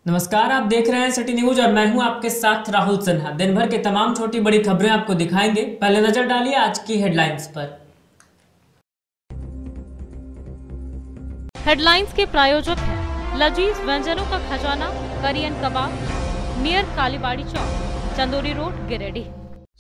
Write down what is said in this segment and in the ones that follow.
नमस्कार, आप देख रहे हैं सिटी न्यूज और मैं हूं आपके साथ राहुल सिन्हा। दिन भर के तमाम छोटी बड़ी खबरें आपको दिखाएंगे। पहले नजर डालिए आज की हेडलाइंस पर। हेडलाइंस के प्रायोजक हैं लजीज व्यंजनों का खजाना करियन कबाब, नियर कालीबाड़ी चौक, चंदोरी रोड, गिरिडीह।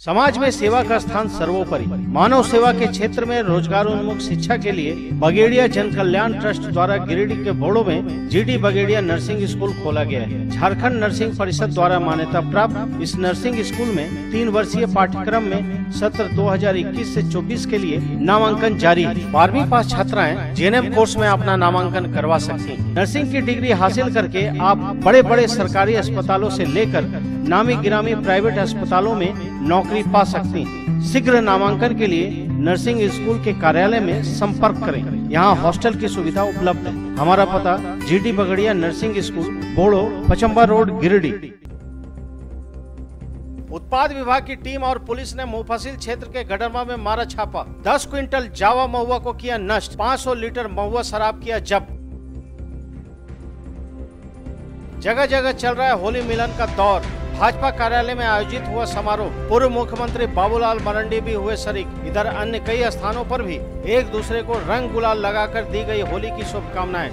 समाज में सेवा का स्थान सर्वोपरि। मानव सेवा के क्षेत्र में रोजगार उन्मुख शिक्षा के लिए बगेड़िया जन कल्याण ट्रस्ट द्वारा गिरिडीह के बोड़ो में जीडी बगेड़िया नर्सिंग स्कूल खोला गया है। झारखंड नर्सिंग परिषद द्वारा मान्यता प्राप्त इस नर्सिंग स्कूल में 3 वर्षीय पाठ्यक्रम में सत्र 2021 से 24 के लिए नामांकन जारी है। 12वीं पास छात्राएं जेएनएम कोर्स में अपना नामांकन करवा सकती हैं। नर्सिंग की डिग्री हासिल करके आप बड़े बड़े सरकारी अस्पतालों से लेकर नामी गिरामी प्राइवेट अस्पतालों में नौकरी पा सकती हैं। शीघ्र नामांकन के लिए नर्सिंग स्कूल के कार्यालय में संपर्क करें। यहाँ हॉस्टल की सुविधा उपलब्ध है। हमारा पता जीडी बगड़िया नर्सिंग स्कूल, बोड़ो, पचम्बा रोड, गिरिडीह। उत्पाद विभाग की टीम और पुलिस ने मुफस्सिल क्षेत्र के गडरमा में मारा छापा। 10 क्विंटल जावा महुआ को किया नष्ट। 500 लीटर महुआ शराब किया जब्त। जगह जगह चल रहा है होली मिलन का दौर। भाजपा कार्यालय में आयोजित हुआ समारोह। पूर्व मुख्यमंत्री बाबूलाल मरांडी भी हुए शरीक। इधर अन्य कई स्थानों पर भी एक दूसरे को रंग गुलाल लगाकर दी गई होली की शुभकामनाएं।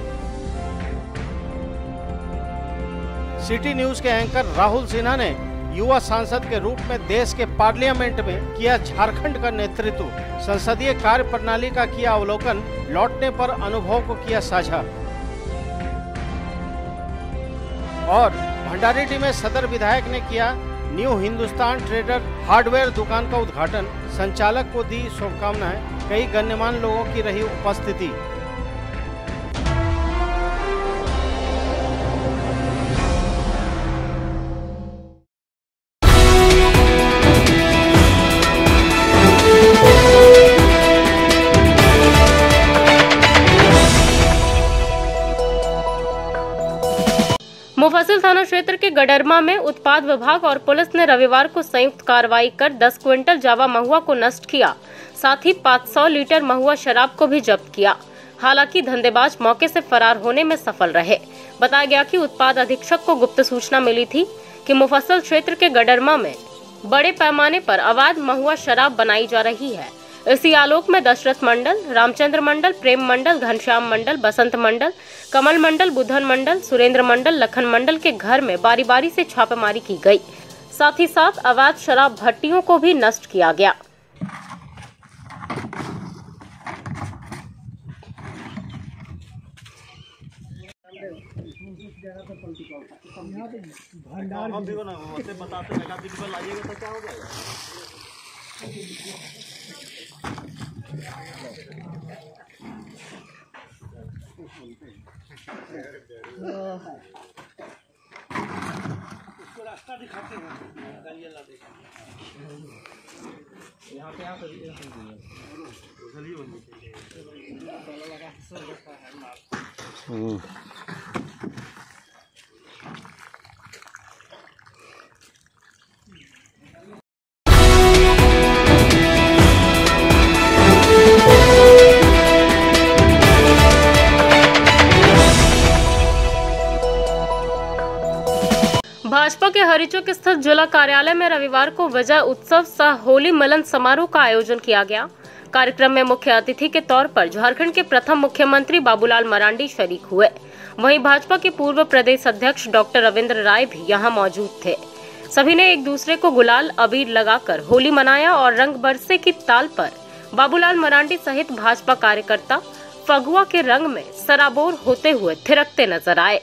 सिटी न्यूज के एंकर राहुल सिन्हा ने युवा सांसद के रूप में देश के पार्लियामेंट में किया झारखंड का नेतृत्व। संसदीय कार्य प्रणाली का किया अवलोकन। लौटने पर अनुभव को किया साझा। और भंडारीडीह में सदर विधायक ने किया न्यू हिंदुस्तान ट्रेडर हार्डवेयर दुकान का उद्घाटन। संचालक को दी शुभकामनाएं। कई गण्यमान्य लोगों की रही उपस्थिति। मुफस्सिल थाना क्षेत्र के गडरमा में उत्पाद विभाग और पुलिस ने रविवार को संयुक्त कार्रवाई कर 10 क्विंटल जावा महुआ को नष्ट किया। साथ ही 500 लीटर महुआ शराब को भी जब्त किया। हालांकि धंधेबाज मौके से फरार होने में सफल रहे। बताया गया कि उत्पाद अधीक्षक को गुप्त सूचना मिली थी कि मुफस्सिल क्षेत्र के गडरमा में बड़े पैमाने पर अवैध महुआ शराब बनाई जा रही है। इसी आलोक में दशरथ मंडल, रामचंद्र मंडल, प्रेम मंडल, घनश्याम मंडल, बसंत मंडल, कमल मंडल, बुधन मंडल, सुरेंद्र मंडल, लखन मंडल के घर में बारी बारी से छापेमारी की गई। साथ ही साथ अवैध शराब भट्टियों को भी नष्ट किया गया। उसको रास्ता दिखाते हैं। यहाँ पे भाजपा के हरिचौक स्थित जिला कार्यालय में रविवार को विजय उत्सव सह होली मिलन समारोह का आयोजन किया गया। कार्यक्रम में मुख्य अतिथि के तौर पर झारखंड के प्रथम मुख्यमंत्री बाबूलाल मरांडी शरीक हुए। वहीं भाजपा के पूर्व प्रदेश अध्यक्ष डॉक्टर रविंद्र राय भी यहां मौजूद थे। सभी ने एक दूसरे को गुलाल अबीर लगाकर होली मनाया और रंग बरसे की ताल पर बाबूलाल मरांडी सहित भाजपा कार्यकर्ता फगुआ के रंग में सराबोर होते हुए थिरकते नजर आए।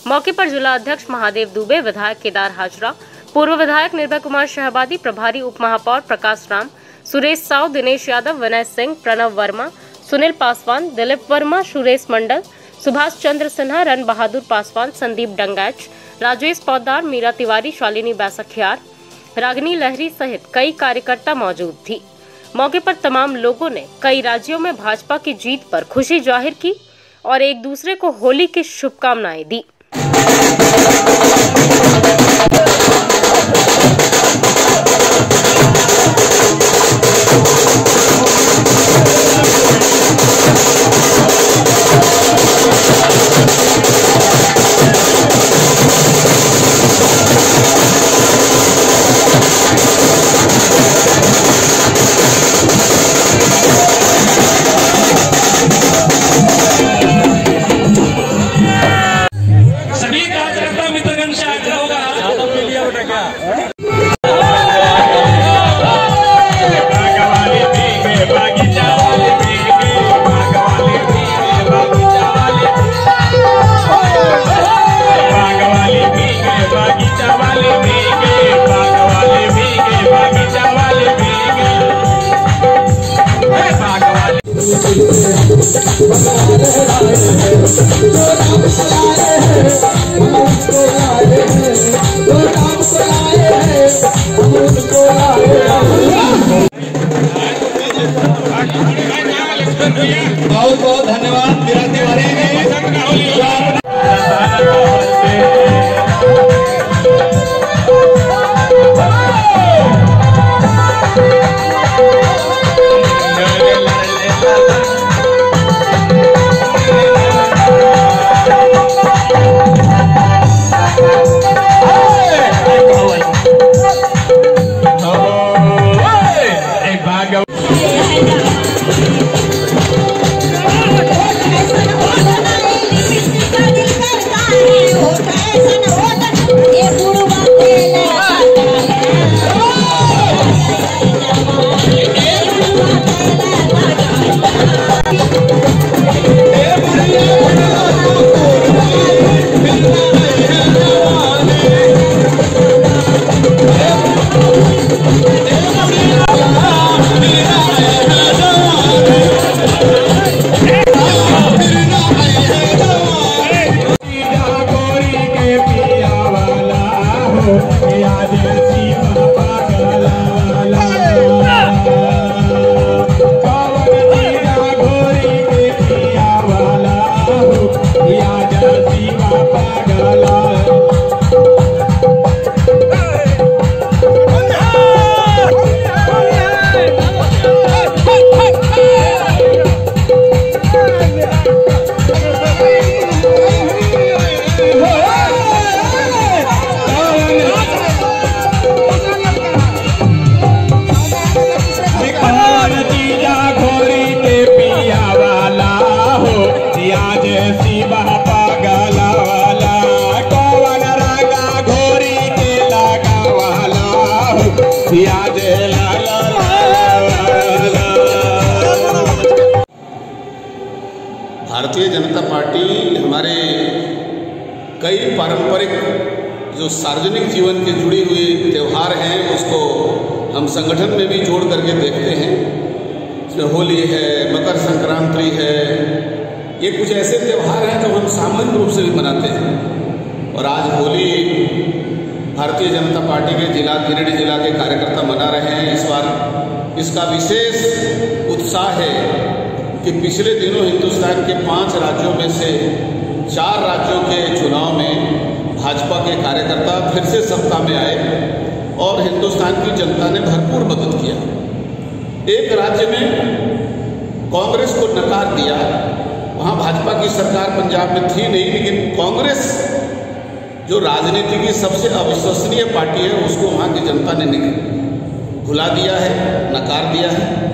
मौके पर जिला अध्यक्ष महादेव दुबे, विधायक केदार हाजरा, पूर्व विधायक निर्भय कुमार शहबादी, प्रभारी उप महापौर प्रकाश राम, सुरेश साव, दिनेश यादव, विनय सिंह, प्रणव वर्मा, सुनील पासवान, दिलीप वर्मा, सुरेश मंडल, सुभाष चंद्र सिन्हा, रन बहादुर पासवान, संदीप डंगैच, राजेश पौदार, मीरा तिवारी, शालिनी बैसखियार, रागिनी लहरी सहित कई कार्यकर्ता मौजूद थी। मौके पर तमाम लोगों ने कई राज्यों में भाजपा की जीत पर खुशी जाहिर की और एक दूसरे को होली की शुभकामनाएं दी। बहुत बहुत धन्यवाद मेरा तिवारी भारतीय जनता पार्टी हमारे कई पारंपरिक जो सार्वजनिक जीवन के जुड़ी हुई त्यौहार हैं उसको हम संगठन में भी जोड़ करके देखते हैं। इसमें होली है, मकर संक्रांति है, ये कुछ ऐसे त्यौहार हैं जो हम सामूहिक रूप से भी मनाते हैं। और आज होली भारतीय जनता पार्टी के गिरिडीह जिला के कार्यकर्ता मना रहे हैं। इस बार इसका विशेष उत्साह है कि पिछले दिनों हिंदुस्तान के 5 राज्यों में से 4 राज्यों के चुनाव में भाजपा के कार्यकर्ता फिर से सत्ता में आए और हिंदुस्तान की जनता ने भरपूर मदद किया। एक राज्य में कांग्रेस को नकार दिया, वहाँ भाजपा की सरकार पंजाब में थी नहीं, लेकिन कांग्रेस जो राजनीति की सबसे अविश्वसनीय पार्टी है उसको वहाँ की जनता ने भुला दिया है, नकार दिया है।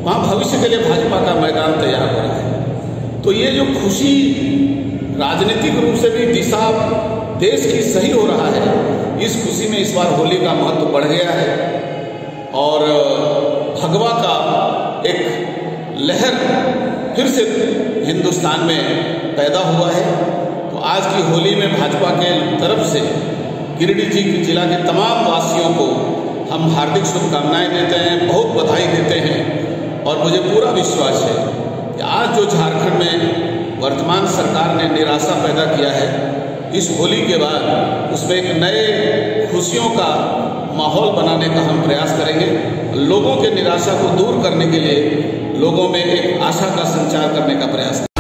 वहाँ भविष्य के लिए भाजपा का मैदान तैयार हो रहा है। तो ये जो खुशी राजनीतिक रूप से भी दिशा देश की सही हो रहा है, इस खुशी में इस बार होली का महत्व बढ़ गया है और भगवा का एक लहर फिर से हिंदुस्तान में पैदा हुआ है। तो आज की होली में भाजपा के तरफ से गिरिडीह जिला के तमाम वासियों को हम हार्दिक शुभकामनाएं देते हैं, बहुत बधाई देते हैं। और मुझे पूरा विश्वास है कि आज जो झारखंड में वर्तमान सरकार ने निराशा पैदा किया है, इस होली के बाद उसमें एक नए खुशियों का माहौल बनाने का हम प्रयास करेंगे। लोगों के निराशा को दूर करने के लिए लोगों में एक आशा का संचार करने का प्रयास करेंगे।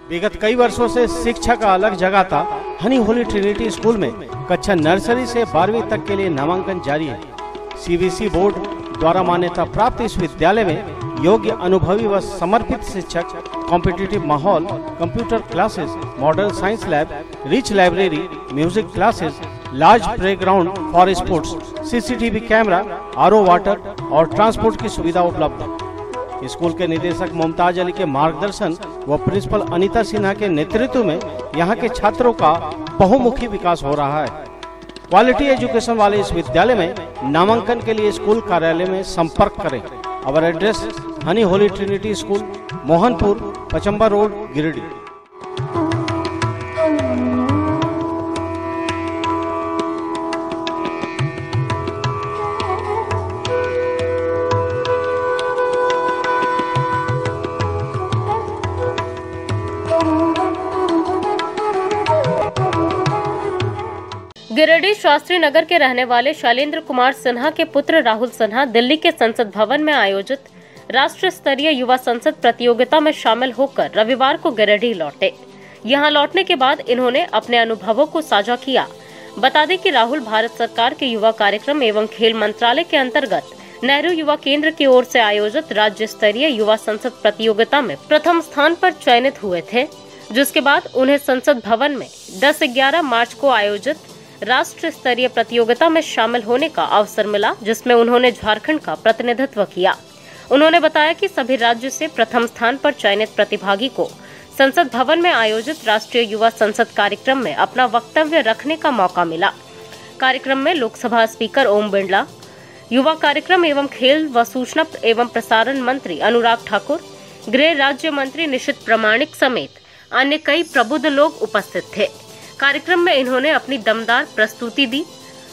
विगत कई वर्षों से शिक्षा का अलग जगह था। हनी होली ट्रिनिटी स्कूल में कक्षा नर्सरी से 12वीं तक के लिए नामांकन जारी है। सीबीएसई बोर्ड द्वारा मान्यता प्राप्त इस विद्यालय में योग्य, अनुभवी व समर्पित शिक्षक, कॉम्पिटिटिव माहौल, computer classes, modern science lab, rich library, music classes, large playground for sports, CCTV camera, RO water और ट्रांसपोर्ट की सुविधा उपलब्ध है। स्कूल के निदेशक मुमताज अली के मार्गदर्शन व प्रिंसिपल अनीता सिन्हा के नेतृत्व में यहाँ के छात्रों का बहुमुखी विकास हो रहा है। क्वालिटी एजुकेशन वाले इस विद्यालय में नामांकन के लिए स्कूल कार्यालय में संपर्क करें। अवर एड्रेस हनी holy trinity school, Mohanpur, Pachamba road, Giridih. Giridih Shastri Nagar के रहने वाले शैलेंद्र कुमार सिन्हा के पुत्र राहुल सिन्हा दिल्ली के संसद भवन में आयोजित राष्ट्रीय स्तरीय युवा संसद प्रतियोगिता में शामिल होकर रविवार को गिरिडीह लौटे। यहां लौटने के बाद इन्होंने अपने अनुभवों को साझा किया। बता दें कि राहुल भारत सरकार के युवा कार्यक्रम एवं खेल मंत्रालय के अंतर्गत नेहरू युवा केंद्र की ओर से आयोजित राज्य स्तरीय युवा संसद प्रतियोगिता में प्रथम स्थान पर चयनित हुए थे, जिसके बाद उन्हें संसद भवन में 10-11 मार्च को आयोजित राष्ट्रीय स्तरीय प्रतियोगिता में शामिल होने का अवसर मिला, जिसमें उन्होंने झारखंड का प्रतिनिधित्व किया। उन्होंने बताया कि सभी राज्य से प्रथम स्थान पर चयनित प्रतिभागी को संसद भवन में आयोजित राष्ट्रीय युवा संसद कार्यक्रम में अपना वक्तव्य रखने का मौका मिला। कार्यक्रम में लोकसभा स्पीकर ओम बिरला, युवा कार्यक्रम एवं खेल व सूचना एवं प्रसारण मंत्री अनुराग ठाकुर, गृह राज्य मंत्री निशित प्रामाणिक समेत अन्य कई प्रबुद्ध लोग उपस्थित थे। कार्यक्रम में इन्होंने अपनी दमदार प्रस्तुति दी।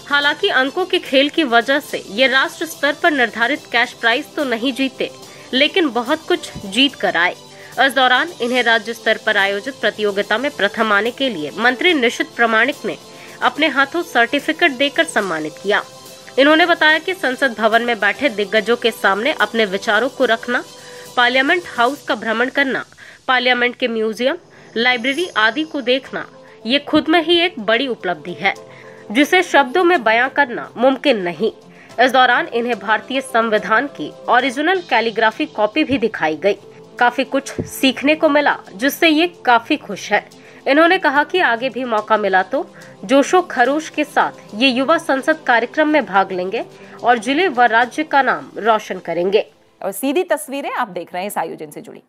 हालांकि अंकों के खेल की वजह से ये राष्ट्र स्तर पर निर्धारित कैश प्राइज तो नहीं जीते, लेकिन बहुत कुछ जीत कर आए। इस दौरान इन्हें राज्य स्तर पर आयोजित प्रतियोगिता में प्रथम आने के लिए मंत्री निशित प्रामाणिक ने अपने हाथों सर्टिफिकेट देकर सम्मानित किया। इन्होंने बताया कि संसद भवन में बैठे दिग्गजों के सामने अपने विचारों को रखना, पार्लियामेंट हाउस का भ्रमण करना, पार्लियामेंट के म्यूजियम, लाइब्रेरी आदि को देखना, ये खुद में ही एक बड़ी उपलब्धि है, जिसे शब्दों में बयां करना मुमकिन नहीं। इस दौरान इन्हें भारतीय संविधान की ओरिजिनल कैलीग्राफी कॉपी भी दिखाई गई। काफी कुछ सीखने को मिला, जिससे ये काफी खुश है। इन्होंने कहा कि आगे भी मौका मिला तो जोशो खरोश के साथ ये युवा संसद कार्यक्रम में भाग लेंगे और जिले व राज्य का नाम रोशन करेंगे। और सीधी तस्वीरें आप देख रहे हैं इस आयोजन से जुड़ी।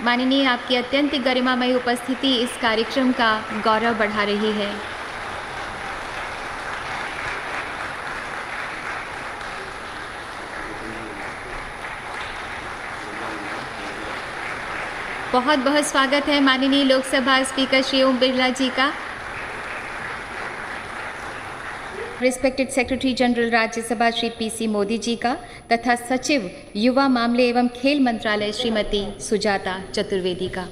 माननीय, आपकी अत्यंत गरिमामय उपस्थिति इस कार्यक्रम का गौरव बढ़ा रही है। बहुत बहुत स्वागत है माननीय लोकसभा स्पीकर श्री ओम बिरला जी का, respected secretary general Rajya Sabha Shri P C Modi ji का, तथा सचिव युवा मामले एवं खेल मंत्रालय श्रीमती सुजाता चतुर्वेदी का।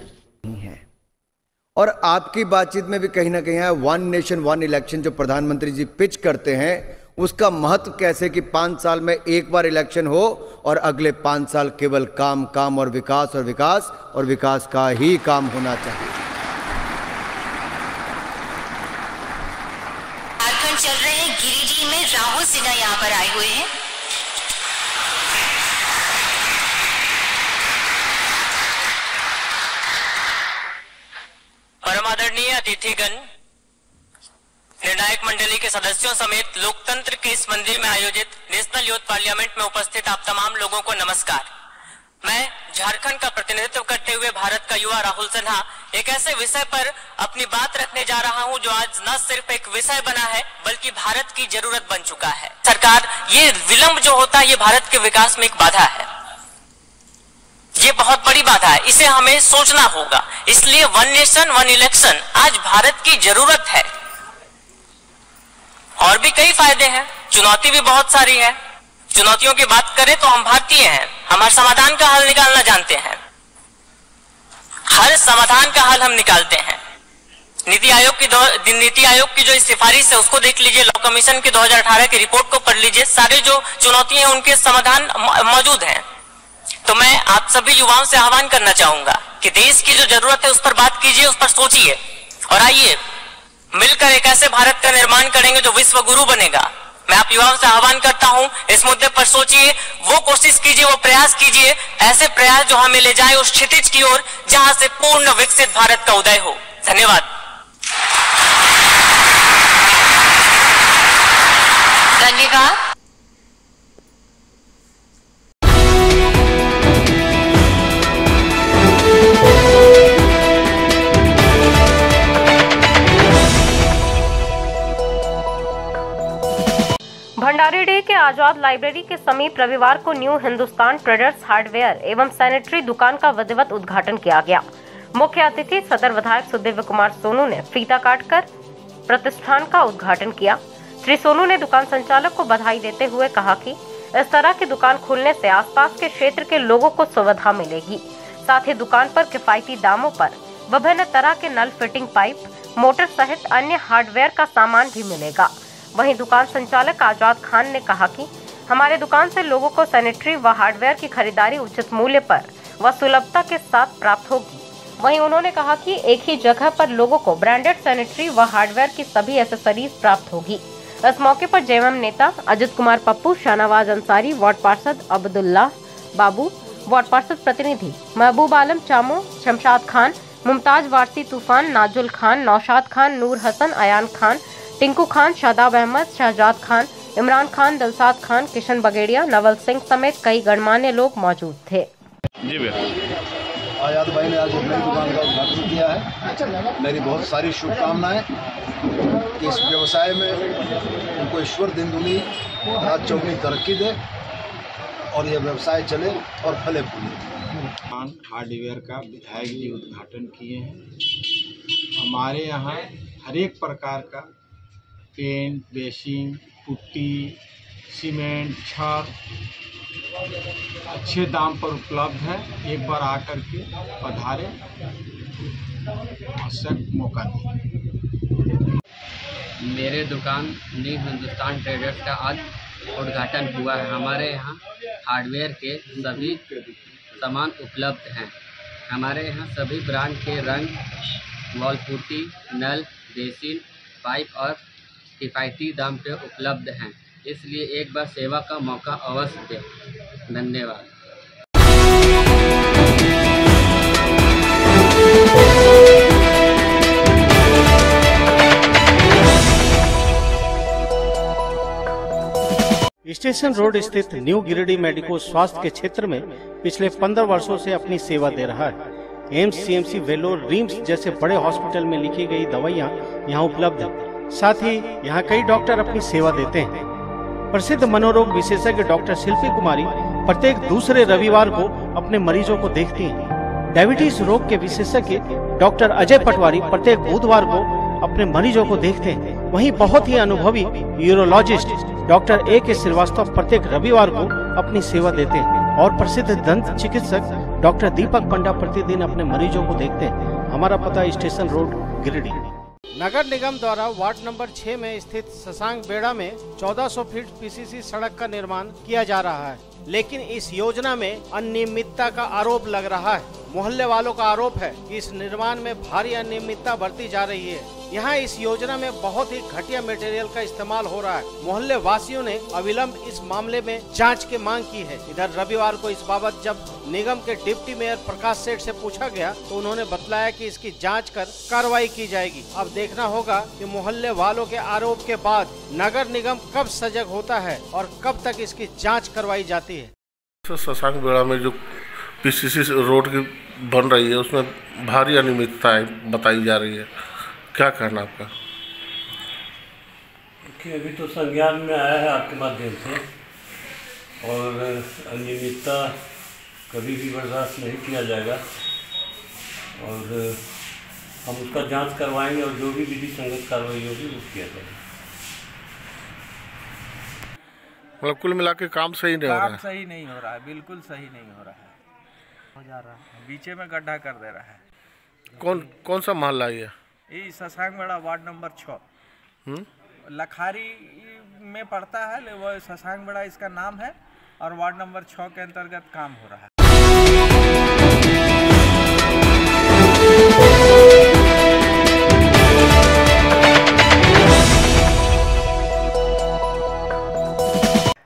और आपकी बातचीत में भी कहीं ना कहीं है वन नेशन वन इलेक्शन जो प्रधानमंत्री जी पिच करते हैं, उसका महत्व कैसे कि 5 साल में एक बार इलेक्शन हो और अगले 5 साल केवल काम काम और विकास और विकास और विकास का ही काम होना चाहिए। झारखंड चल रहे हैं, गिरिडीह में राहुल सिन्हा यहाँ पर आए हुए हैं। परमादरणीय अतिथिगण, निर्णायक मंडली के सदस्यों समेत लोकतंत्र के इस मंदिर में आयोजित नेशनल यूथ पार्लियामेंट में उपस्थित आप तमाम लोगों को नमस्कार। मैं झारखंड का प्रतिनिधित्व करते हुए भारत का युवा राहुल सिन्हा एक ऐसे विषय पर अपनी बात रखने जा रहा हूं जो आज न सिर्फ एक विषय बना है बल्कि भारत की जरूरत बन चुका है। सरकार, ये विलंब जो होता है ये भारत के विकास में एक बाधा है, ये बहुत बड़ी बाधा है, इसे हमें सोचना होगा। इसलिए वन नेशन वन इलेक्शन आज भारत की जरूरत है। और भी कई फायदे हैं, चुनौती भी बहुत सारी है। चुनौतियों की बात करें तो हम भारतीय हैं, हमारे समाधान का हल निकालना जानते हैं, हर समाधान का हल हम निकालते हैं। नीति आयोग की जो सिफारिश है उसको देख लीजिए, लॉ कमीशन की 2018 की रिपोर्ट को पढ़ लीजिए, सारे जो चुनौतियां हैं उनके समाधान मौजूद हैं। तो मैं आप सभी युवाओं से आह्वान करना चाहूंगा कि देश की जो जरूरत है उस पर बात कीजिए, उस पर सोचिए और आइए मिलकर एक ऐसे भारत का निर्माण करेंगे जो विश्व गुरु बनेगा। मैं आप युवाओं से आह्वान करता हूं, इस मुद्दे पर सोचिए, वो कोशिश कीजिए, वो प्रयास कीजिए, ऐसे प्रयास जो हमें ले जाए उस क्षितिज की ओर जहां से पूर्ण विकसित भारत का उदय हो। धन्यवाद। धन्यवाद। आजाद लाइब्रेरी के समीप रविवार को न्यू हिंदुस्तान ट्रेडर्स हार्डवेयर एवं सैनिटरी दुकान का विधिवत उद्घाटन किया गया। मुख्य अतिथि सदर विधायक सुदिव्य कुमार सोनू ने फीता काटकर प्रतिष्ठान का उद्घाटन किया। श्री सोनू ने दुकान संचालक को बधाई देते हुए कहा कि इस तरह की दुकान खुलने से आसपास के क्षेत्र के लोगों को सुविधा मिलेगी। साथ ही दुकान पर किफायती दामों पर विभिन्न तरह के नल फिटिंग पाइप, मोटर सहित अन्य हार्डवेयर का सामान भी मिलेगा। वहीं दुकान संचालक आजाद खान ने कहा कि हमारे दुकान से लोगों को सैनिटरी व हार्डवेयर की खरीदारी उचित मूल्य पर व सुलभता के साथ प्राप्त होगी। वहीं उन्होंने कहा कि एक ही जगह पर लोगों को ब्रांडेड सैनिटरी व हार्डवेयर की सभी एसेसरीज प्राप्त होगी। इस मौके पर जेएमएम नेता अजित कुमार पप्पू, शाहनवाज अंसारी, वार्ड पार्षद अब्दुल्ला बाबू, वार्ड पार्षद प्रतिनिधि महबूब आलम चामो, शमशाद खान, मुमताज वारसी तूफान, नाजुल खान, नौशाद खान, नूर हसन, अयान खान, टिंकू खान, शादाब अहमद, शहजाद खान, इमरान खान, दिलसाद खान, किशन बगेड़िया, नवल सिंह समेत कई गणमान्य लोग मौजूद थे। जी भैया, आजाद भाई ने आज मेरी दुकान का उद्घाटन किया है। मेरी बहुत सारी शुभकामनाएं कि इस व्यवसाय में उनको ईश्वर दिन दुनी रात चौगुनी तरक्की दे और यह व्यवसाय चले और फले फूले। हार्डवेयर का विधायक जी उद्घाटन किए हैं। हमारे यहाँ हर एक प्रकार का पेंट, बेसिंग, पुट्टी, सीमेंट, छड़ अच्छे दाम पर उपलब्ध है। एक बार आकर के पधारे, अवसर मौका दें। मेरे दुकान न्यू हिंदुस्तान ट्रेडर्स का आज उद्घाटन हुआ है। हमारे यहाँ हार्डवेयर के सभी सामान उपलब्ध हैं। हमारे यहाँ सभी ब्रांड के रंग, वॉल पुट्टी, नल, बेसिन, पाइप और किफ़ायती दाम पे उपलब्ध हैं। इसलिए एक बार सेवा का मौका अवश्य दें। धन्यवाद। स्टेशन रोड स्थित न्यू गिरिडीह मेडिको स्वास्थ्य के क्षेत्र में पिछले 15 वर्षों से अपनी सेवा दे रहा है। एम्स, सीएमसी, वेलोर, रिम्स जैसे बड़े हॉस्पिटल में लिखी गई दवाइयाँ यहाँ उपलब्ध है। साथ ही यहाँ कई डॉक्टर अपनी सेवा देते हैं। प्रसिद्ध मनोरोग विशेषज्ञ डॉक्टर शिल्पी कुमारी प्रत्येक दूसरे रविवार को अपने मरीजों को देखती हैं। डायबिटीज रोग के विशेषज्ञ डॉक्टर अजय पटवारी प्रत्येक बुधवार को अपने मरीजों को देखते हैं। वहीं बहुत ही अनुभवी यूरोलॉजिस्ट डॉक्टर A.K. श्रीवास्तव प्रत्येक रविवार को अपनी सेवा देते हैं और प्रसिद्ध दंत चिकित्सक डॉक्टर दीपक पंडा प्रतिदिन अपने मरीजों को देखते हैं। हमारा पता स्टेशन रोड गिरिडीह। नगर निगम द्वारा वार्ड नंबर 6 में स्थित शशांक बेड़ा में 1400 फीट पीसीसी सड़क का निर्माण किया जा रहा है, लेकिन इस योजना में अनियमितता का आरोप लग रहा है। मोहल्ले वालों का आरोप है कि इस निर्माण में भारी अनियमितता बरती जा रही है। यहाँ इस योजना में बहुत ही घटिया मटेरियल का इस्तेमाल हो रहा है। मोहल्ले वासियों ने अविलंब इस मामले में जांच की मांग की है। इधर रविवार को इस बाबत जब निगम के डिप्टी मेयर प्रकाश सेठ से पूछा गया तो उन्होंने बतलाया कि इसकी जांच कर कार्रवाई की जाएगी। अब देखना होगा कि मोहल्ले वालों के आरोप के बाद नगर निगम कब सजग होता है और कब तक इसकी जाँच करवाई जाती है। शशांक बेड़ा में जो पीसीसी रोड की बन रही है उसमें भारी अनियमितताएं बताई जा रही है, क्या कहना आपका? कि अभी तो संज्ञान में आया है आपके माध्यम से, और अनियमितता कभी भी बर्दाश्त नहीं किया जाएगा और हम उसका जांच करवाएंगे और जो भी विधि संगत कार्रवाई होगी वो किया जाएगा। मतलब कुल मिला के काम सही नहीं हो रहा है। काम सही नहीं हो रहा है, बिल्कुल सही नहीं हो रहा है। हो जा रहा है, बीचे में गड्ढा कर दे रहा है। कौन सा मोहल्ला है ये? शशांकबेड़ा वार्ड नंबर 6 लखारी में पड़ता है। वो शशांकबेड़ा इसका नाम है और वार्ड नंबर 6 के अंतर्गत काम हो रहा है।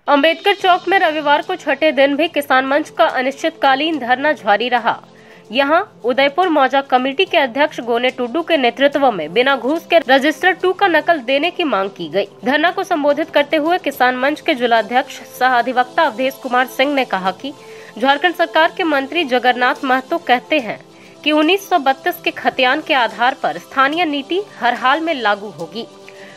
अंबेडकर चौक में रविवार को छठे दिन भी किसान मंच का अनिश्चितकालीन धरना जारी रहा। यहां उदयपुर मौजा कमेटी के अध्यक्ष गोने टुड्डू के नेतृत्व में बिना घूस के रजिस्टर 2 का नकल देने की मांग की गई। धरना को संबोधित करते हुए किसान मंच के जिलाध्यक्ष सह अधिवक्ता अवधेश कुमार सिंह ने कहा कि झारखंड सरकार के मंत्री जगन्नाथ महतो कहते हैं कि 1932 के खतियान के आधार पर स्थानीय नीति हर हाल में लागू होगी।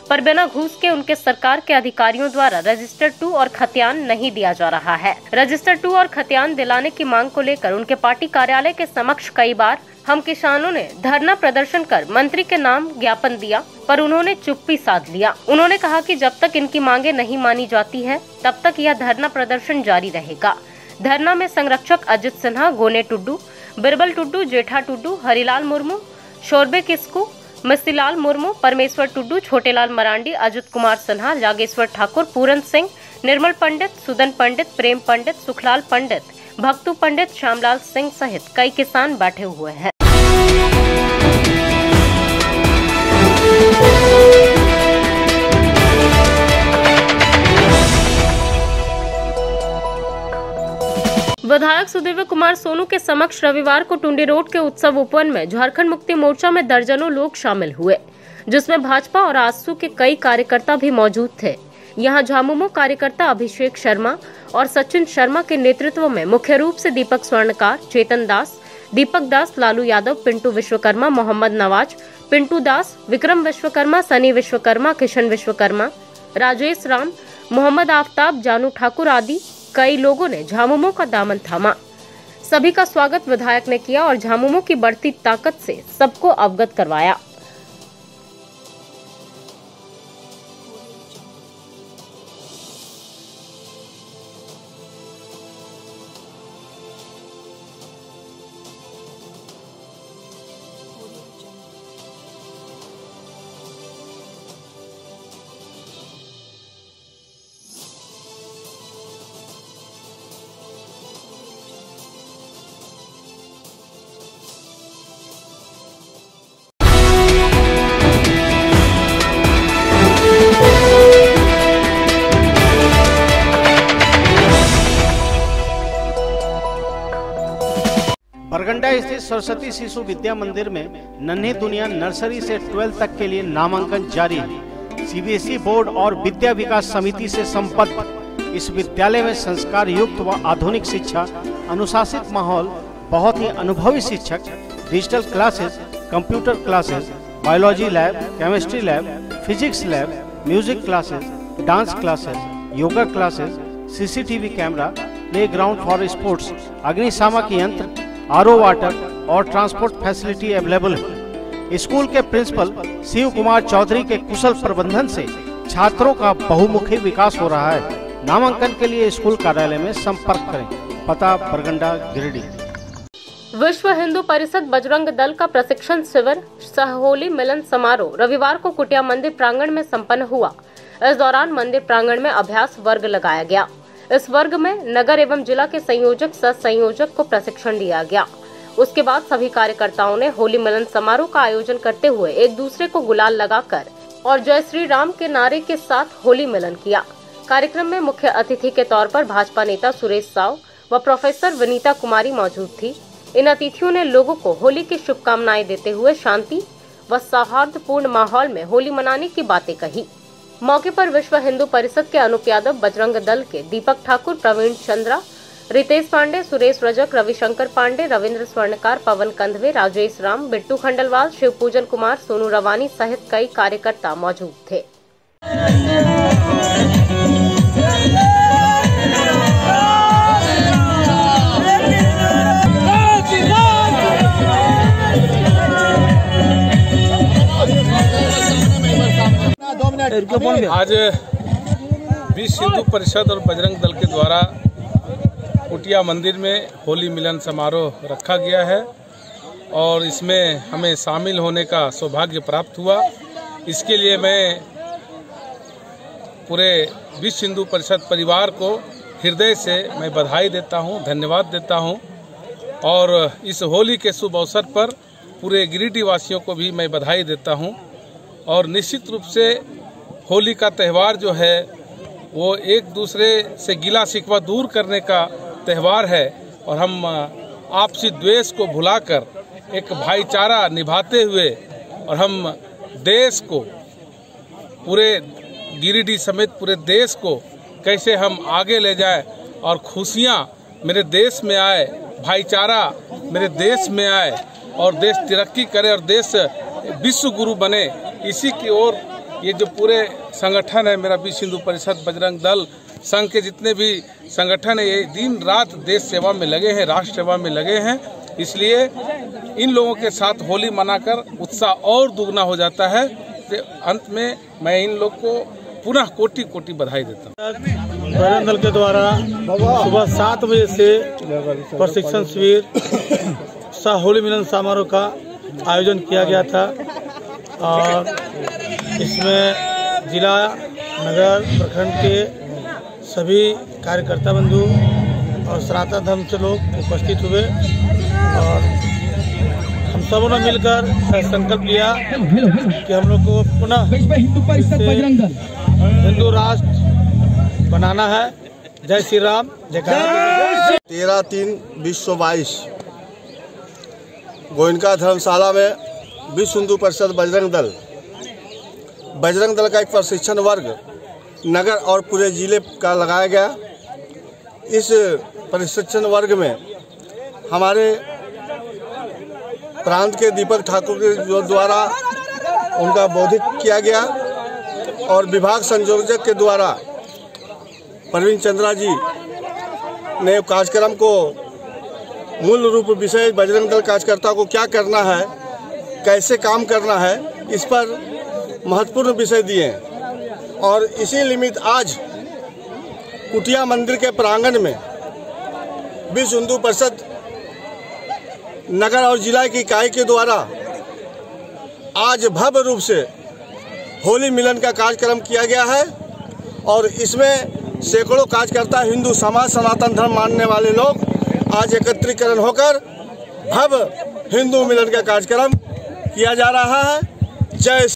पर बिना घूस के उनके सरकार के अधिकारियों द्वारा रजिस्टर 2 और खतियान नहीं दिया जा रहा है। रजिस्टर 2 और खतियान दिलाने की मांग को लेकर उनके पार्टी कार्यालय के समक्ष कई बार हम किसानों ने धरना प्रदर्शन कर मंत्री के नाम ज्ञापन दिया, पर उन्होंने चुप्पी साध लिया। उन्होंने कहा कि जब तक इनकी मांगे नहीं मानी जाती है तब तक यह धरना प्रदर्शन जारी रहेगा। धरना में संरक्षक अजित सिन्हा, गोने टुड्डू, बिरबल टुड्डू, जेठा टुड्डू, हरिलाल मुर्मू, शोरबे किस्कू, मस्तीलाल मुर्मू, परमेश्वर टुड्डू, छोटेलाल मरांडी, अजित कुमार सिन्हा, जागेश्वर ठाकुर, पूरन सिंह, निर्मल पंडित, सुदन पंडित, प्रेम पंडित, सुखलाल पंडित, भक्तू पंडित, श्यामलाल सिंह सहित कई किसान बैठे हुए हैं। विधायक सुदेव कुमार सोनू के समक्ष रविवार को टुंडी रोड के उत्सव उपवन में झारखंड मुक्ति मोर्चा में दर्जनों लोग शामिल हुए, जिसमें भाजपा और आजसू के कई कार्यकर्ता भी मौजूद थे। यहां झामुमो कार्यकर्ता अभिषेक शर्मा और सचिन शर्मा के नेतृत्व में मुख्य रूप से दीपक स्वर्णकार, चेतन दास, दीपक दास, लालू यादव, पिंटू विश्वकर्मा, मोहम्मद नवाज, पिंटू दास, विक्रम विश्वकर्मा, सनी विश्वकर्मा, किशन विश्वकर्मा, राजेश राम, मोहम्मद आफ्ताब, जानू ठाकुर आदि कई लोगों ने झामुमो का दामन थामा। सभी का स्वागत विधायक ने किया और झामुमो की बढ़ती ताकत से सबको अवगत करवाया। बरगंडा स्थित सरस्वती शिशु विद्या मंदिर में नन्ही दुनिया नर्सरी से 12 तक के लिए नामांकन जारी है। सीबीएसई बोर्ड और विद्या विकास समिति से संबद्ध इस विद्यालय में संस्कार युक्त व आधुनिक शिक्षा, अनुशासित माहौल, बहुत ही अनुभवी शिक्षक, digital classes, computer classes, biology lab, chemistry lab, physics lab, music classes, dance classes, yoga classes, CCTV camera, play ground for sports, अग्निशामक यंत्र, आरओ वाटर और ट्रांसपोर्ट फैसिलिटी अवेलेबल है। स्कूल के प्रिंसिपल शिव कुमार चौधरी के कुशल प्रबंधन से छात्रों का बहुमुखी विकास हो रहा है। नामांकन के लिए स्कूल कार्यालय में संपर्क करें। पता बरगंडा, गिरिडीह। विश्व हिंदू परिषद बजरंग दल का प्रशिक्षण शिविर सह होली मिलन समारोह रविवार को कुटिया मंदिर प्रांगण में संपन्न हुआ। इस दौरान मंदिर प्रांगण में अभ्यास वर्ग लगाया गया। इस वर्ग में नगर एवं जिला के संयोजक सह संयोजक को प्रशिक्षण दिया गया। उसके बाद सभी कार्यकर्ताओं ने होली मिलन समारोह का आयोजन करते हुए एक दूसरे को गुलाल लगाकर और जय श्री राम के नारे के साथ होली मिलन किया। कार्यक्रम में मुख्य अतिथि के तौर पर भाजपा नेता सुरेश साव व प्रोफेसर विनीता कुमारी मौजूद थी। इन अतिथियों ने लोगों को होली की शुभकामनाएं देते हुए शांति व सौहार्दपूर्ण माहौल में होली मनाने की बातें कही। मौके पर विश्व हिंदू परिषद के अनूप यादव, बजरंग दल के दीपक ठाकुर, प्रवीण चंद्रा, रितेश पांडे, सुरेश रजक, रविशंकर पांडे, रविंद्र स्वर्णकार, पवन कंधवे, राजेश राम, बिट्टू खंडलवाल, शिव पूजन कुमार, सोनू रवानी सहित कई कार्यकर्ता मौजूद थे। आज विश्व हिंदू परिषद और बजरंग दल के द्वारा कुटिया मंदिर में होली मिलन समारोह रखा गया है और इसमें हमें शामिल होने का सौभाग्य प्राप्त हुआ। इसके लिए मैं पूरे विश्व हिंदू परिषद परिवार को हृदय से मैं बधाई देता हूं, धन्यवाद देता हूं और इस होली के शुभ अवसर पर पूरे गिरिडीह वासियों को भी मैं बधाई देता हूं। और निश्चित रूप से होली का त्यौहार जो है वो एक दूसरे से गिला शिकवा दूर करने का त्यौहार है और हम आपसी द्वेष को भुलाकर एक भाईचारा निभाते हुए और हम देश को, पूरे गिरिडीह समेत पूरे देश को कैसे हम आगे ले जाए और खुशियां मेरे देश में आए, भाईचारा मेरे देश में आए और देश तरक्की करे और देश विश्व गुरु बने, इसी की ओर ये जो पूरे संगठन है मेरा विश्व हिंदू परिषद, बजरंग दल, संघ के जितने भी संगठन है, ये दिन रात देश सेवा में लगे हैं, राष्ट्र सेवा में लगे हैं। इसलिए इन लोगों के साथ होली मनाकर उत्साह और दुगना हो जाता है। तो अंत में मैं इन लोग को पुनः कोटि कोटि बधाई देता हूँ। बजरंग दल के द्वारा सुबह 7 बजे से प्रशिक्षण शिविर सह होली मिलन समारोह का आयोजन किया गया था और इसमें जिला, नगर, प्रखंड के सभी कार्यकर्ता बंधु और सनातन धर्म से लोग उपस्थित हुए और हम सबों ने मिलकर संकल्प लिया कि हम लोग को पुनः हिंदू राष्ट्र बनाना है। जय श्री राम, जय। 13/3/2022 गोयनका धर्मशाला में विश्व हिंदू परिषद बजरंग दल का एक प्रशिक्षण वर्ग नगर और पूरे जिले का लगाया गया। इस प्रशिक्षण वर्ग में हमारे प्रांत के दीपक ठाकुर के द्वारा उनका बौद्धिक किया गया और विभाग संयोजक के द्वारा प्रवीण चंद्रा जी ने कार्यक्रम को मूल रूप विषय बजरंग दल कार्यकर्ता को क्या करना है, कैसे काम करना है, इस पर महत्वपूर्ण विषय दिए और इसी निमित्त आज कुटिया मंदिर के प्रांगण में विश्व हिंदू परिषद नगर और जिला की इकाई के द्वारा आज भव्य रूप से होली मिलन का कार्यक्रम किया गया है और इसमें सैकड़ों कार्यकर्ता, हिंदू समाज, सनातन धर्म मानने वाले लोग आज एकत्रीकरण होकर भव्य हिंदू मिलन का कार्यक्रम किया जा रहा है। जय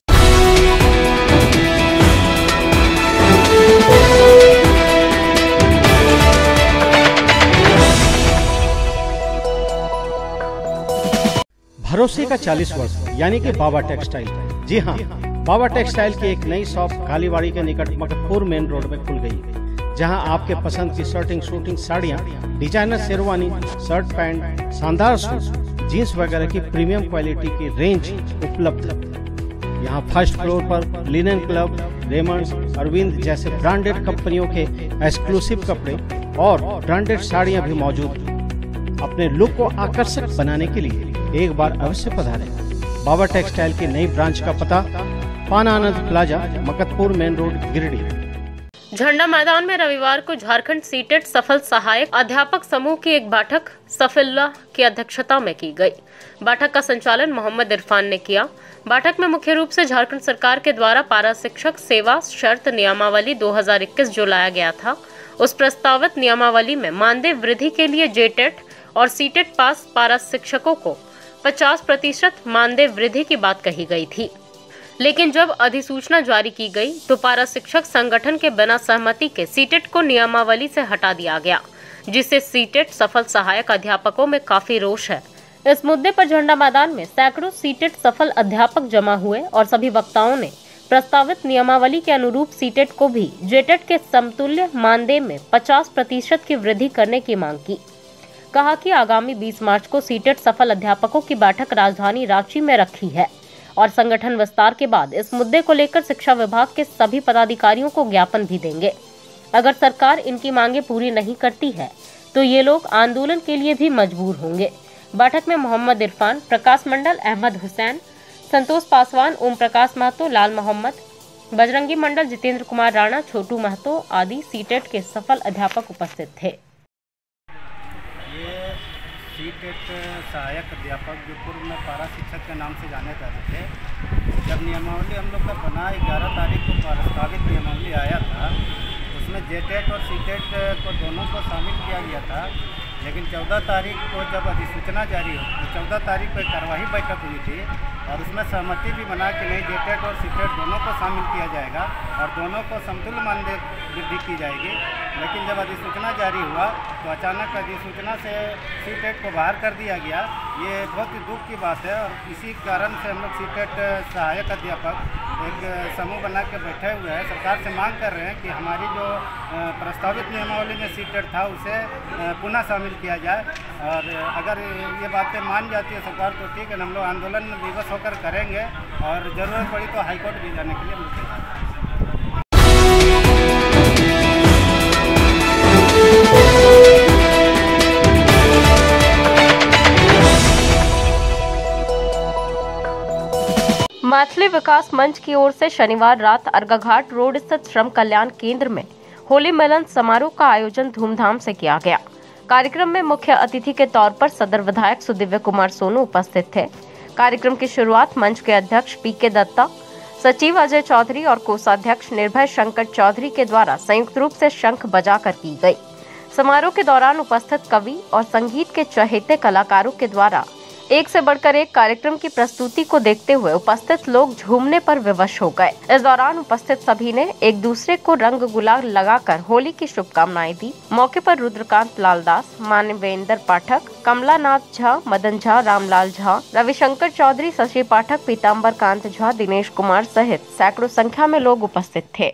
भरोसे का 40 वर्ष यानी कि बाबा टेक्सटाइल। जी हाँ, बाबा टेक्सटाइल की एक नई शॉप कालीबाड़ी के निकट मकतपुर मेन रोड में खुल गई, जहां आपके पसंद की शर्टिंग, शूटिंग साड़ियां, डिजाइनर शेरवानी, शर्ट पैंट, शानदार सूट, जीन्स वगैरह की प्रीमियम क्वालिटी की रेंज उपलब्ध है। यहाँ फर्स्ट फ्लोर पर लिनन क्लब, रेमंड्स, अरविंद जैसे ब्रांडेड कंपनियों के एक्सक्लूसिव कपड़े और ब्रांडेड साड़ियां भी मौजूद हैं। अपने लुक को आकर्षक बनाने के लिए एक बार अवश्य पधारें। बाबा टेक्सटाइल की नई ब्रांच का पता पाना Anand plaza, Maktapur main road, Giridih. Jhanda Maidan में रविवार को झारखंड सीटेट सफल सहायक अध्यापक समूह की एक बैठक सफिल्ला की अध्यक्षता में की गई। बैठक का संचालन मोहम्मद इरफान ने किया। बैठक में मुख्य रूप से झारखंड सरकार के द्वारा पारा शिक्षक सेवा शर्त नियमावली 2021 जो लाया गया था, उस प्रस्तावित नियमावली में मानदेय वृद्धि के लिए जेटेट और सीटेट पास पारा शिक्षकों को 50% मानदेय वृद्धि की बात कही गई थी। लेकिन जब अधिसूचना जारी की गई तो पारा शिक्षक संगठन के बिना सहमति के सीटेट को नियमावली से हटा दिया गया, जिससे सीटेट सफल सहायक अध्यापकों में काफी रोष है। इस मुद्दे पर झंडा मैदान में सैकड़ों सीटेट सफल अध्यापक जमा हुए और सभी वक्ताओं ने प्रस्तावित नियमावली के अनुरूप सीटेट को भी जेटेट के समतुल्य मानदेय में 50% की वृद्धि करने की मांग की। कहा कि आगामी 20 मार्च को सीटेट सफल अध्यापकों की बैठक राजधानी रांची में रखी है और संगठन विस्तार के बाद इस मुद्दे को लेकर शिक्षा विभाग के सभी पदाधिकारियों को ज्ञापन भी देंगे। अगर सरकार इनकी मांगे पूरी नहीं करती है तो ये लोग आंदोलन के लिए भी मजबूर होंगे। बैठक में मोहम्मद इरफान, प्रकाश मंडल, अहमद हुसैन, संतोष पासवान, ओम प्रकाश महतो, लाल मोहम्मद, बजरंगी मंडल, जितेंद्र कुमार राणा, छोटू महतो आदि सीटेट के सफल अध्यापक उपस्थित थे। सीटेट सहायक अध्यापक जो पूर्व में पारा शिक्षक के नाम से जाने जाते थे, जब नियमावली हम लोग का बना 11 तारीख को प्रस्तावित नियमावली आया था, उसमें जेटेट और सीटेट को दोनों को शामिल किया गया था। लेकिन 14 तारीख को जब अधिसूचना जारी हुई तो 14 तारीख को एक कार्यवाही बैठक हुई थी और उसमें सहमति भी बना कि नहीं, जेटेट और सीटेट दोनों को शामिल किया जाएगा और दोनों को समतुल्य मानदेय वृद्धि की जाएगी। लेकिन जब अधिसूचना जारी हुआ तो अचानक अधिसूचना से सीटेट को बाहर कर दिया गया। ये बहुत ही दुख की बात है और इसी कारण से हम लोग सीटेट सहायक अध्यापक एक समूह बना के बैठे हुए हैं। सरकार से मांग कर रहे हैं कि हमारी जो प्रस्तावित नियमावली में सीटेट था उसे पुनः शामिल किया जाए। और अगर ये बातें मान जाती है सरकार तो ठीक है, हम लोग आंदोलन विवश होकर करेंगे और ज़रूरत पड़ी तो हाईकोर्ट भी जाने के लिए हम तैयार हैं। मैथिली विकास मंच की ओर से शनिवार रात अर्घाघाट रोड स्थित श्रम कल्याण केंद्र में होली मिलन समारोह का आयोजन धूमधाम से किया गया। कार्यक्रम में मुख्य अतिथि के तौर पर सदर विधायक सुदिव्य कुमार सोनू उपस्थित थे। कार्यक्रम की शुरुआत मंच के अध्यक्ष पीके दत्ता, सचिव अजय चौधरी और कोषाध्यक्ष निर्भय शंकर चौधरी के द्वारा संयुक्त रूप से शंख बजाकर की गई। समारोह के दौरान उपस्थित कवि और संगीत के चहेते कलाकारों के द्वारा एक से बढ़कर एक कार्यक्रम की प्रस्तुति को देखते हुए उपस्थित लोग झूमने पर विवश हो गए। इस दौरान उपस्थित सभी ने एक दूसरे को रंग गुलाल लगाकर होली की शुभकामनाएं दी। मौके पर रुद्रकांत लालदास, मानवेंद्र पाठक, कमलानाथ झा, मदन झा, रामलाल झा, रविशंकर चौधरी, शशि पाठक, पीताम्बर कांत झा, दिनेश कुमार सहित सैकड़ों संख्या में लोग उपस्थित थे।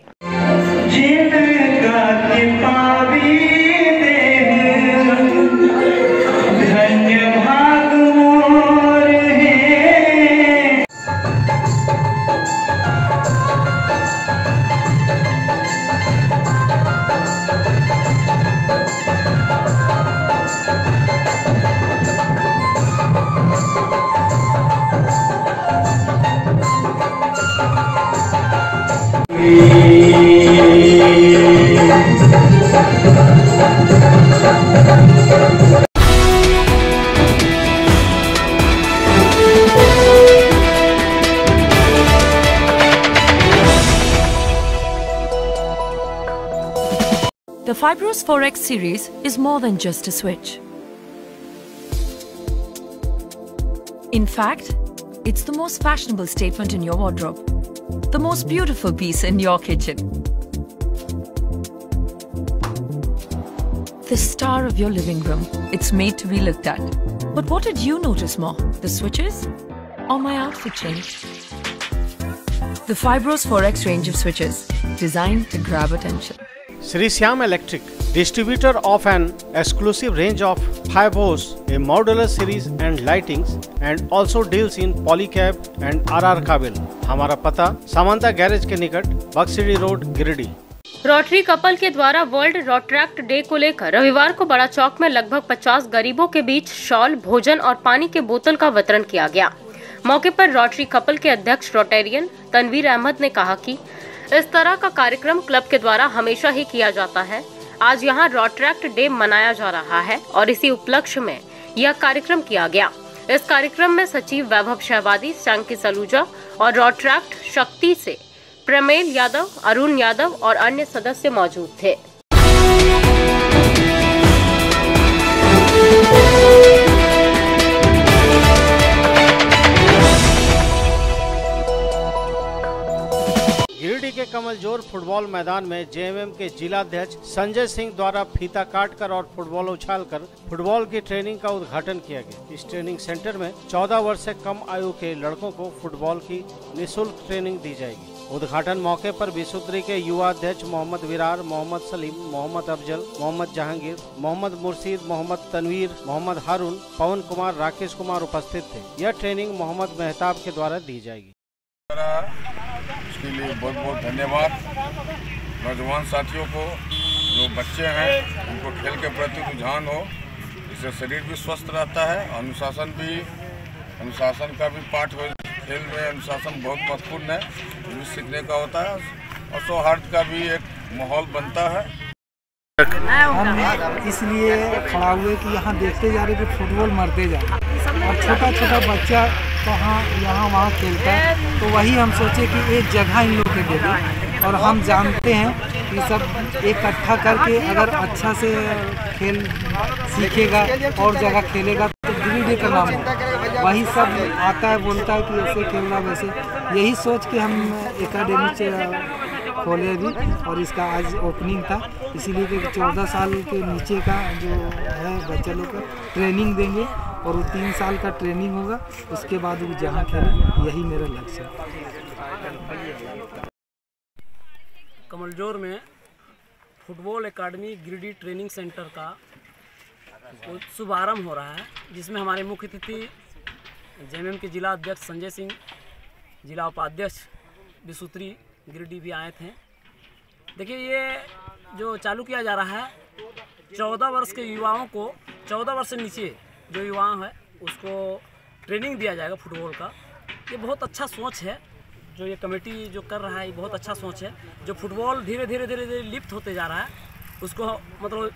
The Fibros 4X series is more than just a switch. In fact, it's the most fashionable statement in your wardrobe, the most beautiful piece in your kitchen, the star of your living room. It's made to be looked at. But what did you notice more, the switches or my outfit change? The Fibros 4X range of switches, designed to grab attention. Sri Syam Electric, distributor of an exclusive range of Fibros, a modular series and lightings, and also deals in polycab and RR काबिल। हमारा पता समांता garage के निकट बक्सिडी road, Giridih. Rotary couple के द्वारा world Rotaract day को लेकर रविवार को बड़ा चौक में लगभग 50 गरीबों के बीच शॉल, भोजन और पानी के बोतल का वितरण किया गया। मौके पर रोटरी कपल के अध्यक्ष रोटेरियन तनवीर अहमद ने कहा कि इस तरह का कार्यक्रम क्लब के द्वारा हमेशा ही किया जाता है। आज यहाँ रोटरैक्ट डे मनाया जा रहा है और इसी उपलक्ष्य में यह कार्यक्रम किया गया। इस कार्यक्रम में सचिव वैभव शहबादी, शंकी सलूजा और रोटरैक्ट शक्ति से प्रमेल यादव, अरुण यादव और अन्य सदस्य मौजूद थे। गिरिडीह के कमलजोर फुटबॉल मैदान में जेएमएम के जिलाध्यक्ष संजय सिंह द्वारा फीता काटकर और फुटबॉल उछालकर फुटबॉल की ट्रेनिंग का उद्घाटन किया गया। इस ट्रेनिंग सेंटर में 14 वर्ष से कम आयु के लड़कों को फुटबॉल की निःशुल्क ट्रेनिंग दी जाएगी। उद्घाटन मौके पर विशुद्री के युवा अध्यक्ष मोहम्मद विरार, मोहम्मद सलीम, मोहम्मद अफजल, मोहम्मद जहांगीर, मोहम्मद मुर्शीद, मोहम्मद तनवीर, मोहम्मद हारून, पवन कुमार, राकेश कुमार उपस्थित थे। यह ट्रेनिंग मोहम्मद मेहताब के द्वारा दी जाएगी। इसके लिए बहुत बहुत धन्यवाद नौजवान साथियों को। जो बच्चे हैं उनको खेल के प्रति रुझान हो, इससे शरीर भी स्वस्थ रहता है, अनुशासन का भी पाठ हो। खेल में अनुशासन बहुत महत्वपूर्ण है, जो सीखने का होता है और सौहार्द का भी एक माहौल बनता है। हम इसलिए खड़ा हुए कि यहाँ देखते जा रहे कि फुटबॉल मरते जा रहे और छोटा छोटा बच्चा कहाँ यहाँ वहाँ खेलता है, तो वही हम सोचे कि एक जगह इन लोग के दे दें। और हम जानते हैं कि सब इकट्ठा करके अगर अच्छा से खेल सीखेगा और जगह खेलेगा तो गिरिडीह का नाम होगा। वही सब आता है, बोलता है कि ऐसे खेलना वैसे। यही सोच के हम एकेडमी खोले भी और इसका आज ओपनिंग था। इसीलिए कि 14 साल के नीचे का जो है बच्चा लोग का ट्रेनिंग देंगे और वो 3 साल का ट्रेनिंग होगा, उसके बाद वो जहाँ खेले, यही मेरा लक्ष्य है। कमलजोर में football academy Giridih training centre का शुभारंभ हो रहा है, जिसमें हमारे मुख्य अतिथि जेएमएम के जिला अध्यक्ष संजय सिंह, जिला उपाध्यक्ष विसूत्री गिरिडीह भी आए थे। देखिए, ये जो चालू किया जा रहा है 14 वर्ष के युवाओं को, 14 वर्ष से नीचे जो युवा है उसको ट्रेनिंग दिया जाएगा फुटबॉल का। ये बहुत अच्छा सोच है जो ये कमेटी जो कर रहा है, ये बहुत अच्छा सोच है। जो फुटबॉल धीरे धीरे लिप्त होते जा रहा है उसको मतलब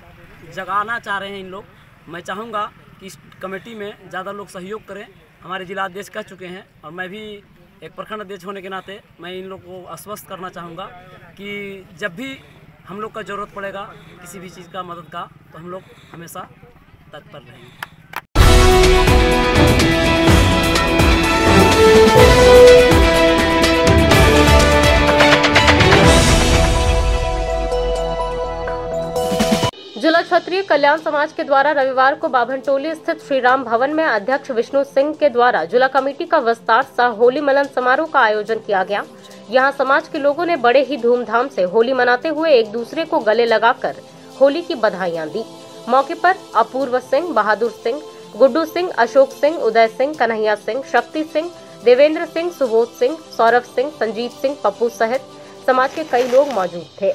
जगाना चाह रहे हैं इन लोग। मैं चाहूँगा कि इस कमेटी में ज़्यादा लोग सहयोग करें। हमारे जिला अध्यक्ष कह चुके हैं और मैं भी एक प्रखंड अध्यक्ष होने के नाते मैं इन लोग को आश्वस्त करना चाहूँगा कि जब भी हम लोग का ज़रूरत पड़ेगा किसी भी चीज़ का मदद का, तो हम लोग हमेशा तत्पर रहेंगे। जिला क्षत्रिय कल्याण समाज के द्वारा रविवार को बाभनटोली स्थित श्री राम भवन में अध्यक्ष विष्णु सिंह के द्वारा जिला कमेटी का विस्तार सह होली मिलन समारोह का आयोजन किया गया। यहां समाज के लोगों ने बड़े ही धूमधाम से होली मनाते हुए एक दूसरे को गले लगाकर होली की बधाइयां दी। मौके पर अपूर्व सिंह, बहादुर सिंह, गुड्डू सिंह, अशोक सिंह, उदय सिंह, कन्हैया सिंह, शक्ति सिंह, देवेंद्र सिंह, सुबोध सिंह, सौरभ सिंह, संजीत सिंह, पप्पू सहित समाज के कई लोग मौजूद थे।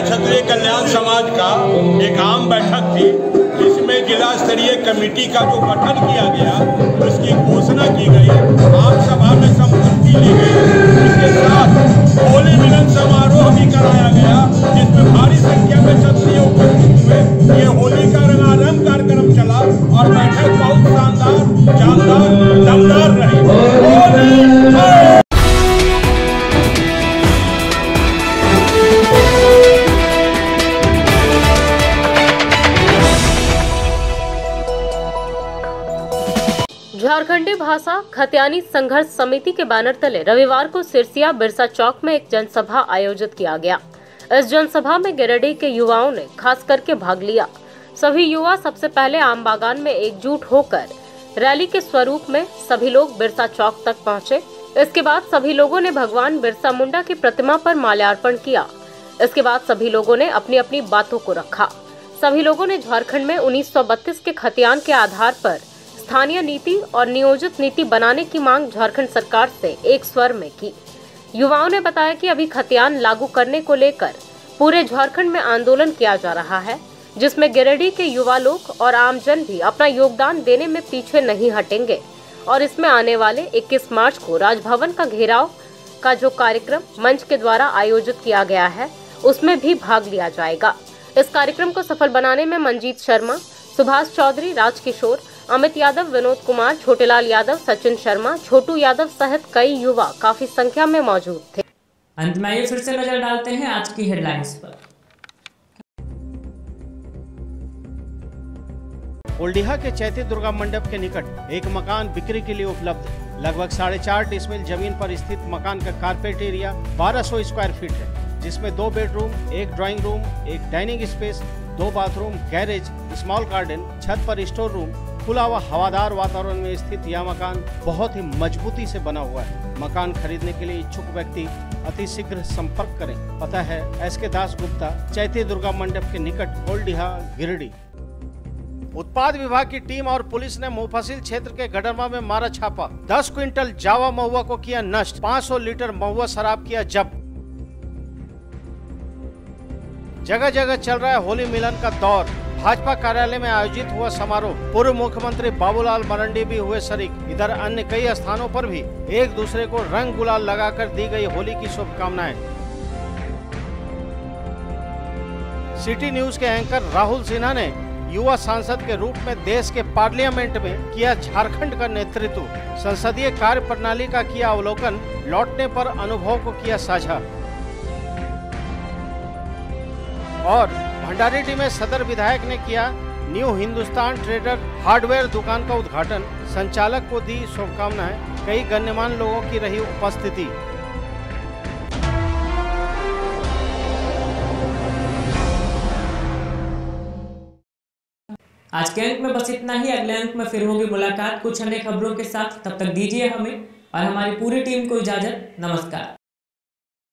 क्षत्रिय कल्याण समाज का एक आम बैठक थी, जिसमें जिला स्तरीय कमेटी का जो गठन किया गया उसकी घोषणा की गई, आम सभा में संपत्ति ली गई। इसके साथ होली मिलन समारोह भी कराया गया, जिसमें भारी संख्या में क्षत्रिय उपस्थित हुए। ये होली का रंगारंग कार्यक्रम चला और बैठक बहुत शानदार, जानदार, दमदार रही। झारखंडी भाषा खत्यानी संघर्ष समिति के बैनर तले रविवार को सिरसिया बिरसा चौक में एक जनसभा आयोजित किया गया। इस जनसभा में गिरिडीह के युवाओं ने खास करके भाग लिया। सभी युवा सबसे पहले आम बागान में एकजुट होकर रैली के स्वरूप में सभी लोग बिरसा चौक तक पहुंचे। इसके बाद सभी लोगों ने भगवान बिरसा मुंडा की प्रतिमा पर माल्यार्पण किया। इसके बाद सभी लोगों ने अपनी अपनी बातों को रखा। सभी लोगों ने झारखंड में 1932 के खतियान के आधार पर स्थानीय नीति और नियोजित नीति बनाने की मांग झारखंड सरकार से एक स्वर में की। युवाओं ने बताया कि अभी खतियान लागू करने को लेकर पूरे झारखंड में आंदोलन किया जा रहा है, जिसमें गिरिडीह के युवा लोग और आमजन भी अपना योगदान देने में पीछे नहीं हटेंगे और इसमें आने वाले 21 मार्च को राजभवन का घेराव का जो कार्यक्रम मंच के द्वारा आयोजित किया गया है उसमें भी भाग लिया जाएगा। इस कार्यक्रम को सफल बनाने में मंजीत शर्मा, सुभाष चौधरी, राजकिशोर, अमित यादव, विनोद कुमार, छोटेलाल यादव, सचिन शर्मा, छोटू यादव सहित कई युवा काफी संख्या में मौजूद थे। अंत में आइए फिर से नजर डालते हैं आज की हेडलाइंस पर। ओल्डिहा के चैती दुर्गा मंडप के निकट एक मकान बिक्री के लिए उपलब्ध है। लगभग 4.5 डिसमिल जमीन पर स्थित मकान का कारपेट एरिया 1200 स्क्वायर फीट है, जिसमें 2 bedroom, 1 drawing room, 1 dining space, 2 bathroom, garage, small garden, छत पर स्टोर रूम, खुला व हवादार वातावरण में स्थित यह मकान बहुत ही मजबूती से बना हुआ है। मकान खरीदने के लिए इच्छुक व्यक्ति अति शीघ्र संपर्क करें। पता है SK दास गुप्ता, चैती दुर्गा मंडप के निकट, ओल्डिहा, गिरिडीह। उत्पाद विभाग की टीम और पुलिस ने मुफस्सिल क्षेत्र के गडरमा में मारा छापा। 10 क्विंटल जावा महुआ को किया नष्ट, 500 लीटर महुआ शराब किया जब्त। जगह जगह चल रहा है होली मिलन का दौर। भाजपा कार्यालय में आयोजित हुआ समारोह, पूर्व मुख्यमंत्री बाबूलाल मरंडी भी हुए शरीक। इधर अन्य कई स्थानों पर भी एक दूसरे को रंग गुलाल लगाकर दी गई होली की शुभकामनाएं। सिटी न्यूज के एंकर राहुल सिन्हा ने युवा सांसद के रूप में देश के पार्लियामेंट में किया झारखंड का नेतृत्व। संसदीय कार्य प्रणाली का किया अवलोकन, लौटने पर अनुभव को किया साझा। और भंडारीडीह में सदर विधायक ने किया न्यू हिंदुस्तान ट्रेडर हार्डवेयर दुकान का उद्घाटन, संचालक को दी शुभकामनाएं, कई गण्यमान्य लोगों की रही उपस्थिति। आज के अंक में बस इतना ही। अगले अंक में फिर होगी मुलाकात कुछ अन्य खबरों के साथ। तब तक दीजिए हमें और हमारी पूरी टीम को इजाजत। नमस्कार।